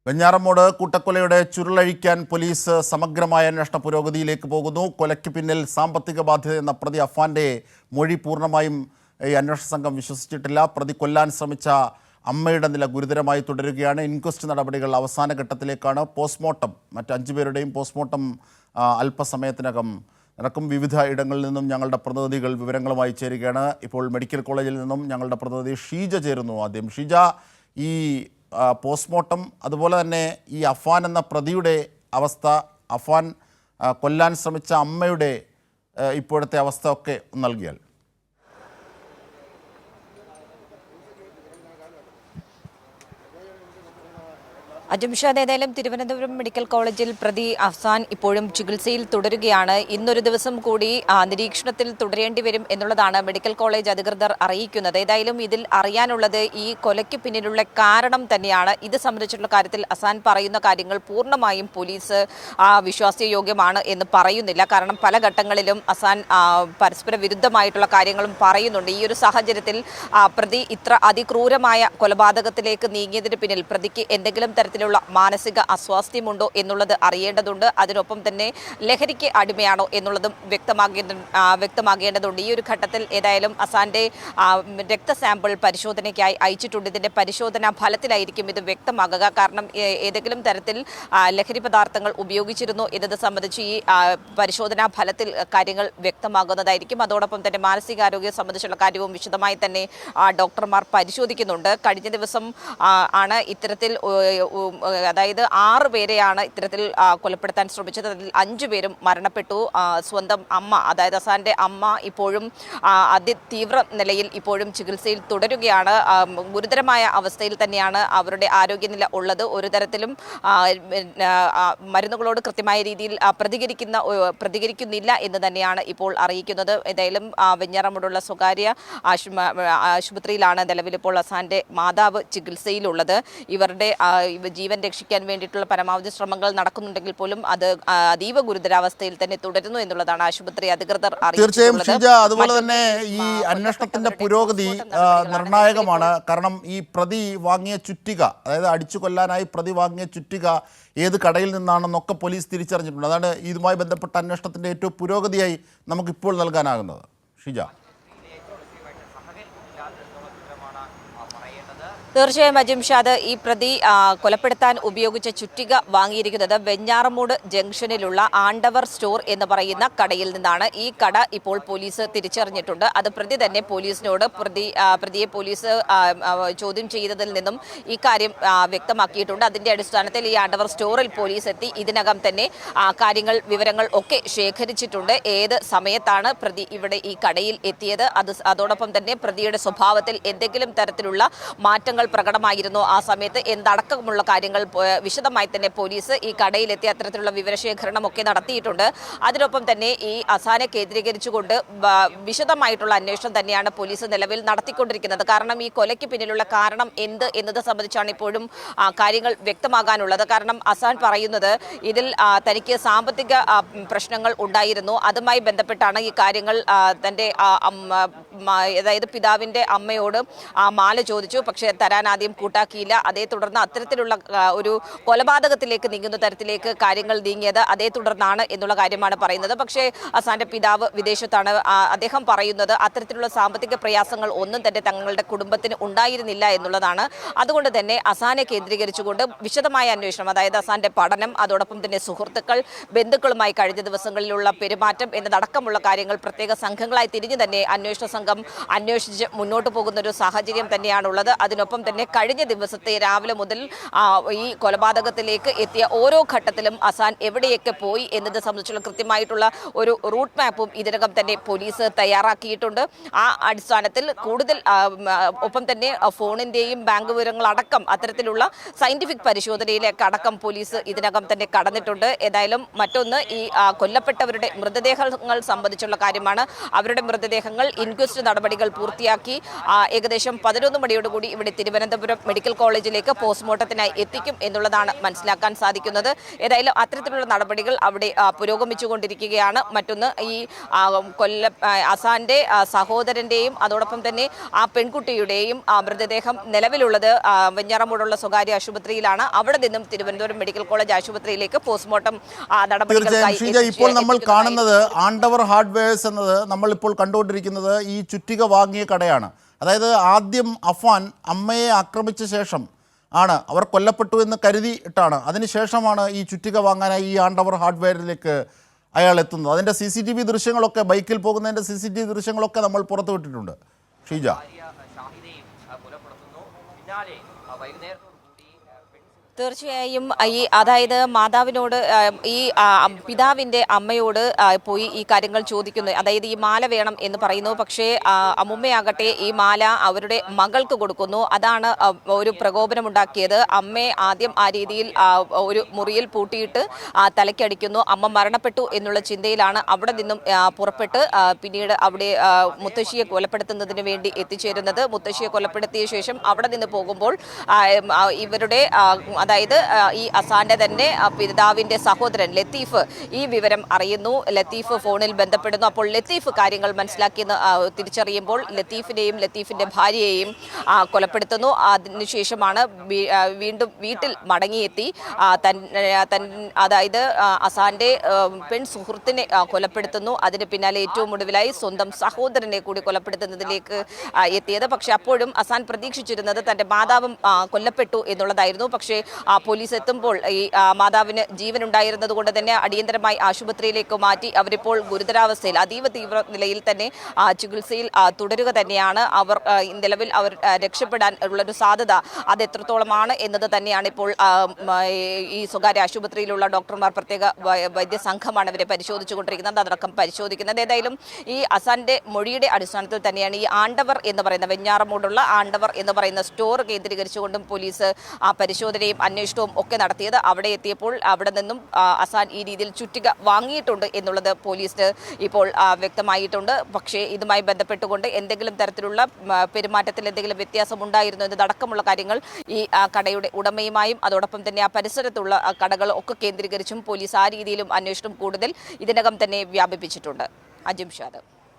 Venjaramoodu കൂട്ടക്കൊലയുടെ ചുരുളഴിക്കാൻ police സമഗ്രമായ അന്വേഷണ പുരോഗതിയിലേക്ക് പോകുന്നു. കൊലയ്ക്ക് പിന്നിൽ സാമ്പത്തിക ബാധ്യത എന്ന പ്രതി അഫാന്റെ മൊഴി പൂർണ്ണമായും ഈ അന്വേഷണ സംഘം വിശ്വസിച്ചിട്ടില്ല. പ്രതി കൊല്ലാൻ ശ്രമിച്ച അമ്മയുടെ നില ഗുരുതരമായി തുടരുകയാണ്. ഇൻക്വസ്റ്റ് നടപടികൾ അവസാന ഘട്ടത്തിലേക്കാണ്. പോസ്റ്റ്മോർട്ടം മറ്റ് 5 പേരുടെയും പോസ്റ്റ്മോർട്ടം അല്പസമയത്തിനകം നടക്കും. വിവിധ ഇടങ്ങളിൽ നിന്നും ഞങ്ങളുടെ പ്രതിനിധികൾ വിവരങ്ങളുമായി ചേരുകയാണ്. ഇപ്പോൾ മെഡിക്കൽ കോളേജിൽ നിന്നും ഞങ്ങളുടെ പ്രതിനിധി ഷീജ ചേരുന്നു. ആദ്യം ഷീജ, ഈ പോസ്റ്റ്മോർട്ടം അതുപോലെ തന്നെ ഈ അഫാൻ എന്ന പ്രതിയുടെ അവസ്ഥ, അഫാൻ കൊല്ലാൻ ശ്രമിച്ച അമ്മയുടെ ഇപ്പോഴത്തെ അവസ്ഥ ഒക്കെ നൽകിയാൽ. അജംഷാദ്, ഏതായാലും തിരുവനന്തപുരം മെഡിക്കൽ കോളേജിൽ പ്രതി അഫ്സാൻ ഇപ്പോഴും ചികിത്സയിൽ തുടരുകയാണ്. ഇന്നൊരു ദിവസം കൂടി നിരീക്ഷണത്തിൽ തുടരേണ്ടി വരും എന്നുള്ളതാണ് മെഡിക്കൽ കോളേജ് അധികൃതർ അറിയിക്കുന്നത്. ഏതായാലും ഇതിൽ അറിയാനുള്ളത് ഈ കൊലയ്ക്ക് പിന്നിലുള്ള കാരണം തന്നെയാണ്. ഇത് സംബന്ധിച്ചിട്ടുള്ള കാര്യത്തിൽ അഫ്സാൻ പറയുന്ന കാര്യങ്ങൾ പൂർണ്ണമായും പോലീസ് വിശ്വാസയോഗ്യമാണ് എന്ന് പറയുന്നില്ല. കാരണം പല ഘട്ടങ്ങളിലും അഫ്സാൻ പരസ്പര വിരുദ്ധമായിട്ടുള്ള കാര്യങ്ങളും പറയുന്നുണ്ട്. ഈ ഒരു സാഹചര്യത്തിൽ പ്രതി ഇത്ര അതിക്രൂരമായ കൊലപാതകത്തിലേക്ക് നീങ്ങിയതിന് പിന്നിൽ പ്രതിക്ക് എന്തെങ്കിലും തരത്തിലുള്ള മാനസിക അസ്വാസ്ഥ്യമുണ്ടോ എന്നുള്ളത് അറിയേണ്ടതുണ്ട്. അതിനൊപ്പം തന്നെ ലഹരിക്ക് അടിമയാണോ എന്നുള്ളതും വ്യക്തമാകേണ്ടതുണ്ട്. ഈ ഒരു ഘട്ടത്തിൽ ഏതായാലും അഫാന്റെ രക്തസാമ്പിൾ പരിശോധനയ്ക്കായി അയച്ചിട്ടുണ്ട്. ഇതിന്റെ പരിശോധനാ ഫലത്തിലായിരിക്കും ഇത് വ്യക്തമാകുക. കാരണം ഏതെങ്കിലും തരത്തിൽ ലഹരി പദാർത്ഥങ്ങൾ ഉപയോഗിച്ചിരുന്നോ എന്നത് സംബന്ധിച്ച് ഈ പരിശോധനാ ഫലത്തിൽ കാര്യങ്ങൾ വ്യക്തമാകുന്നതായിരിക്കും. അതോടൊപ്പം തന്നെ മാനസികാരോഗ്യം സംബന്ധിച്ചുള്ള കാര്യവും വിശദമായി തന്നെ ഡോക്ടർമാർ പരിശോധിക്കുന്നുണ്ട്. കഴിഞ്ഞ ദിവസം ആണ് ഇത്തരത്തിൽ അതായത് 6 പേരെയാണ് ഇത്തരത്തിൽ കൊലപ്പെടുത്താൻ ശ്രമിച്ചത്. അതിൽ 5 പേരും മരണപ്പെട്ടു. സ്വന്തം അമ്മ, അതായത് അഫാന്റെ അമ്മ ഇപ്പോഴും അതിതീവ്ര നിലയിൽ ഇപ്പോഴും ചികിത്സയിൽ തുടരുകയാണ്. ഗുരുതരമായ അവസ്ഥയിൽ തന്നെയാണ് അവരുടെ ആരോഗ്യനില ഉള്ളത്. ഒരു തരത്തിലും മരുന്നുകളോട് കൃത്യമായ രീതിയിൽ പ്രതികരിക്കുന്നില്ല എന്ന് തന്നെയാണ് ഇപ്പോൾ അറിയിക്കുന്നത്. ഏതായാലും വെഞ്ഞാറമ്മൂടുള്ള സ്വകാര്യ ആശുപത്രിയിലാണ് നിലവിൽ ഇപ്പോൾ അഫാന്റെ മാതാവ് ചികിത്സയിലുള്ളത്. ഇവരുടെ ജീവൻ രക്ഷിക്കാൻ വേണ്ടിയിട്ടുള്ള പരമാവധി ശ്രമങ്ങൾ നടക്കുന്നുണ്ടെങ്കിൽ പോലും അത് അതീവ ഗുരുതരാവസ്ഥയിൽ തന്നെ തുടരുന്നു എന്നുള്ളതാണ് ആശുപത്രി അധികൃതർ അറിയിച്ചിട്ടുള്ളത്. അതുപോലെ തന്നെ ഈ അന്വേഷണത്തിന്റെ പുരോഗതി നിർണായകമാണ്. കാരണം ഈ പ്രതി വാങ്ങിയ ചുറ്റിക, അതായത് അടിച്ചു കൊല്ലാനായി പ്രതി വാങ്ങിയ ചുറ്റിക ഏത് കടയിൽ നിന്നാണെന്നൊക്കെ പോലീസ് തിരിച്ചറിഞ്ഞിട്ടുണ്ട്. അതാണ് ഇതുമായി ബന്ധപ്പെട്ട അന്വേഷണത്തിന്റെ ഏറ്റവും പുരോഗതിയായി നമുക്കിപ്പോൾ നൽകാനാകുന്നത്. ഷിജ, തീർച്ചയായും അജിംഷാദ്, ഈ പ്രതി കൊലപ്പെടുത്താൻ ഉപയോഗിച്ച ചുറ്റിക വാങ്ങിയിരിക്കുന്നത് വെഞ്ഞാറമ്മൂട് ജംഗ്ഷനിലുള്ള ആണ്ടവർ സ്റ്റോർ എന്ന് പറയുന്ന കടയിൽ നിന്നാണ്. ഈ കട ഇപ്പോൾ പോലീസ് തിരിച്ചറിഞ്ഞിട്ടുണ്ട്. അത് പ്രതി തന്നെ പോലീസിനോട് പ്രതിയെ പോലീസ് ചോദ്യം ചെയ്തതിൽ നിന്നും ഈ കാര്യം വ്യക്തമാക്കിയിട്ടുണ്ട്. അതിന്റെ അടിസ്ഥാനത്തിൽ ഈ ആണ്ടവർ സ്റ്റോറിൽ പോലീസ് എത്തി ഇതിനകം തന്നെ വിവരങ്ങൾ ഒക്കെ ശേഖരിച്ചിട്ടുണ്ട്. ഏത് സമയത്താണ് പ്രതി ഇവിടെ ഈ കടയിൽ എത്തിയത്, അതോടൊപ്പം തന്നെ പ്രതിയുടെ സ്വഭാവത്തിൽ എന്തെങ്കിലും തരത്തിലുള്ള മാറ്റങ്ങൾ പ്രകടമായിരുന്നു ആ സമയത്ത് എന്തടക്കമുള്ള കാര്യങ്ങൾ വിശദമായി തന്നെ പോലീസ് ഈ കടയിലെത്തി അത്തരത്തിലുള്ള വിവരശേഖരണം ഒക്കെ നടത്തിയിട്ടുണ്ട്. അതിനൊപ്പം തന്നെ ഈ അഫാനെ കേന്ദ്രീകരിച്ചുകൊണ്ട് വിശദമായിട്ടുള്ള അന്വേഷണം തന്നെയാണ് പോലീസ് നിലവിൽ നടത്തിക്കൊണ്ടിരിക്കുന്നത്. കാരണം ഈ കൊലയ്ക്ക് പിന്നിലുള്ള കാരണം എന്ത് എന്നത് സംബന്ധിച്ചാണ് ഇപ്പോഴും കാര്യങ്ങൾ വ്യക്തമാകാനുള്ളത്. കാരണം അഫാൻ പറയുന്നത് ഇതിൽ തനിക്ക് സാമ്പത്തിക പ്രശ്നങ്ങൾ ഉണ്ടായിരുന്നു. അതുമായി ബന്ധപ്പെട്ടാണ് ഈ കാര്യങ്ങൾ തൻ്റെ അതായത് പിതാവിൻ്റെ അമ്മയോട് മാല ചോദിച്ചു, പക്ഷേ തരാൻ ആദ്യം കൂട്ടാക്കിയില്ല. അതേ തുടർന്ന് അത്തരത്തിലുള്ള ഒരു കൊലപാതകത്തിലേക്ക് നീങ്ങുന്ന തരത്തിലേക്ക് കാര്യങ്ങൾ നീങ്ങിയത് അതേ തുടർന്നാണ് എന്നുള്ള കാര്യമാണ് പറയുന്നത്. പക്ഷേ അഫാന്റെ പിതാവ് വിദേശത്താണ്. അദ്ദേഹം പറയുന്നത് അത്തരത്തിലുള്ള സാമ്പത്തിക പ്രയാസങ്ങൾ ഒന്നും തന്നെ തങ്ങളുടെ കുടുംബത്തിന് ഉണ്ടായിരുന്നില്ല എന്നുള്ളതാണ്. അതുകൊണ്ട് തന്നെ അഫാനെ കേന്ദ്രീകരിച്ചുകൊണ്ട് വിശദമായ അന്വേഷണം, അതായത് അഫാന്റെ പഠനം, അതോടൊപ്പം തന്നെ സുഹൃത്തുക്കൾ, ബന്ധുക്കളുമായി കഴിഞ്ഞ ദിവസങ്ങളിലുള്ള പെരുമാറ്റം എന്നതടക്കമുള്ള കാര്യങ്ങൾ പ്രത്യേക സംഘങ്ങളായി തിരിഞ്ഞു തന്നെ അന്വേഷണ സംഘം അന്വേഷിച്ച് മുന്നോട്ട് പോകുന്ന ഒരു സാഹചര്യം തന്നെയാണുള്ളത്. അതിനൊപ്പം തന്നെ കഴിഞ്ഞ ദിവസത്തെ രാവിലെ മുതൽ ഈ കൊലപാതകത്തിലേക്ക് എത്തിയ ഓരോ ഘട്ടത്തിലും അഫാൻ എവിടെയൊക്കെ പോയി എന്നത് സംബന്ധിച്ചുള്ള കൃത്യമായിട്ടുള്ള ഒരു റൂട്ട് മാപ്പും ഇതിനകം തന്നെ പോലീസ് തയ്യാറാക്കിയിട്ടുണ്ട്. ആ അടിസ്ഥാനത്തിൽ കൂടുതൽ ഒപ്പം തന്നെ ഫോണിന്റെയും ബാങ്ക് വിവരങ്ങളടക്കം അത്തരത്തിലുള്ള സയന്റിഫിക് പരിശോധനയിലേക്ക് അടക്കം പോലീസ് ഇതിനകം തന്നെ കടന്നിട്ടുണ്ട്. ഏതായാലും മറ്റൊന്ന് ഈ കൊല്ലപ്പെട്ടവരുടെ മൃതദേഹങ്ങൾ സംബന്ധിച്ചുള്ള കാര്യമാണ്. അവരുടെ മൃതദേഹങ്ങൾ ഇൻക്വസ്റ്റ് നടപടികൾ പൂർത്തിയാക്കി ഏകദേശം 11 മണിയോടുകൂടി ഇവിടെ തിരുവനന്തപുരം മെഡിക്കൽ കോളേജിലേക്ക് പോസ്റ്റ്മോർട്ടത്തിനായി എത്തിക്കും എന്നുള്ളതാണ് മനസ്സിലാക്കാൻ സാധിക്കുന്നത്. ഏതായാലും അത്തരത്തിലുള്ള നടപടികൾ അവിടെ പുരോഗമിച്ചുകൊണ്ടിരിക്കുകയാണ്. മറ്റൊന്ന് ഈ അസാന്റെ സഹോദരന്റെയും അതോടൊപ്പം തന്നെ ആ പെൺകുട്ടിയുടെയും മൃതദേഹം നിലവിലുള്ളത് വെഞ്ഞാറമൂടുള്ള സ്വകാര്യ ആശുപത്രിയിലാണ്. അവിടെ നിന്നും തിരുവനന്തപുരം മെഡിക്കൽ കോളേജ് ആശുപത്രിയിലേക്ക് പോസ്റ്റ്മോർട്ടം നടപടികൾക്കായി ഇപ്പോൾ നമ്മൾ കാണുന്നത് ആണ്ടവർ ഹാർഡ്വെയർസ് എന്നത് നമ്മൾ ഇപ്പോൾ കണ്ടുകൊണ്ടിരിക്കുന്നത് ഈ ചുറ്റിക വാങ്ങിയ കടയാണ്. അതായത് ആദ്യം അഫാൻ അമ്മയെ ആക്രമിച്ച ശേഷം ആണ് അവർ കൊല്ലപ്പെട്ടു എന്ന് കരുതിയിട്ടാണ് അതിനുശേഷമാണ് ഈ ചുറ്റിക വാങ്ങാനായി ഈ ആണ്ടവർ ഹാർഡ്വെയറിലേക്ക് അയാൾ എത്തുന്നത്. അതിൻ്റെ CCTV ദൃശ്യങ്ങളൊക്കെ ബൈക്കിൽ പോകുന്നതിൻ്റെ CCTV ദൃശ്യങ്ങളൊക്കെ നമ്മൾ പുറത്തുവിട്ടിട്ടുണ്ട്. ഷീജ, തീർച്ചയായും അതായത് മാതാവിനോട് ഈ പിതാവിൻ്റെ അമ്മയോട് പോയി ഈ കാര്യങ്ങൾ ചോദിക്കുന്നു. അതായത് ഈ മാല വേണം എന്ന് പറയുന്നു. പക്ഷേ അമ്മുമ്മയാകട്ടെ ഈ മാല അവരുടെ മകൾക്ക് കൊടുക്കുന്നു. അതാണ് ഒരു പ്രകോപനമുണ്ടാക്കിയത്. അമ്മയെ ആദ്യം ആ രീതിയിൽ ഒരു മുറിയിൽ പൂട്ടിയിട്ട് തലയ്ക്കടിക്കുന്നു. അമ്മ മരണപ്പെട്ടു എന്നുള്ള ചിന്തയിലാണ് അവിടെ നിന്നും പുറപ്പെട്ട് പിന്നീട് അവിടെ മുത്തശ്ശിയെ കൊലപ്പെടുത്തുന്നതിന് വേണ്ടി എത്തിച്ചേരുന്നത്. മുത്തശ്ശിയെ കൊലപ്പെടുത്തിയ ശേഷം അവിടെ നിന്ന് പോകുമ്പോൾ ഇവരുടെ അതായത് ഈ അസാന്റെ തന്നെ പിതാവിന്റെ സഹോദരൻ ലത്തീഫ് ഈ വിവരം അറിയുന്നു. ലത്തീഫ് ഫോണിൽ ബന്ധപ്പെടുന്നു. അപ്പോൾ ലത്തീഫ് കാര്യങ്ങൾ മനസ്സിലാക്കിയെന്ന് തിരിച്ചറിയുമ്പോൾ ലത്തീഫിനെയും ലത്തീഫിന്റെ ഭാര്യയെയും കൊലപ്പെടുത്തുന്നു. അതിനുശേഷമാണ് വീണ്ടും വീട്ടിൽ മടങ്ങിയെത്തി അതായത് അസാന്റെ പെൺ സുഹൃത്തിനെ കൊലപ്പെടുത്തുന്നു. അതിന് പിന്നാലെ ഏറ്റവും ഒടുവിലായി സ്വന്തം സഹോദരനെ കൂടി കൊലപ്പെടുത്തുന്നതിലേക്ക് എത്തിയത്. പക്ഷെ അപ്പോഴും അസാൻ പ്രതീക്ഷിച്ചിരുന്നത് തന്റെ മാതാവും കൊല്ലപ്പെട്ടു എന്നുള്ളതായിരുന്നു. പക്ഷേ പോലീസ് എത്തുമ്പോൾ ഈ മാതാവിന് ജീവനുണ്ടായിരുന്നത് കൊണ്ട് തന്നെ അടിയന്തരമായി ആശുപത്രിയിലേക്ക് മാറ്റി. അവരിപ്പോൾ ഗുരുതരാവസ്ഥയിൽ അതീവ തീവ്ര നിലയിൽ തന്നെ ചികിത്സയിൽ തുടരുക തന്നെയാണ്. അവർ നിലവിൽ അവർ രക്ഷപ്പെടാൻ ഉള്ളൊരു സാധ്യത അത് എത്രത്തോളമാണ് എന്നത് തന്നെയാണ് ഇപ്പോൾ ഈ സ്വകാര്യ ആശുപത്രിയിലുള്ള ഡോക്ടർമാർ പ്രത്യേക വൈദ്യസംഘമാണ് അവരെ പരിശോധിച്ചുകൊണ്ടിരിക്കുന്നത്. അതടക്കം പരിശോധിക്കുന്നത്. ഏതായാലും ഈ അസാന്റെ മൊഴിയുടെ അടിസ്ഥാനത്തിൽ തന്നെയാണ് ഈ ആണ്ടവർ എന്ന് പറയുന്ന വെഞ്ഞാറമൂടുള്ള ആണ്ടവർ എന്ന് പറയുന്ന സ്റ്റോർ കേന്ദ്രീകരിച്ചുകൊണ്ടും പോലീസ് പരിശോധനയും അന്വേഷണവും ഒക്കെ നടത്തിയത്. അവിടെ എത്തിയപ്പോൾ അവിടെ നിന്നും അസാൻ ഈ രീതിയിൽ ചുറ്റിക വാങ്ങിയിട്ടുണ്ട് എന്നുള്ളത് പോലീസിന് ഇപ്പോൾ വ്യക്തമായിട്ടുണ്ട്. പക്ഷേ ഇതുമായി ബന്ധപ്പെട്ടുകൊണ്ട് എന്തെങ്കിലും തരത്തിലുള്ള പെരുമാറ്റത്തിൽ എന്തെങ്കിലും വ്യത്യാസം ഉണ്ടായിരുന്നു എന്നതടക്കമുള്ള കാര്യങ്ങൾ ഈ കടയുടെ ഉടമയുമായും അതോടൊപ്പം തന്നെ ആ പരിസരത്തുള്ള കടകൾ ഒക്കെ കേന്ദ്രീകരിച്ചും പോലീസ് ആ രീതിയിലും അന്വേഷണം കൂടുതൽ ഇതിനകം തന്നെ വ്യാപിപ്പിച്ചിട്ടുണ്ട്. അജിംഷാദ്.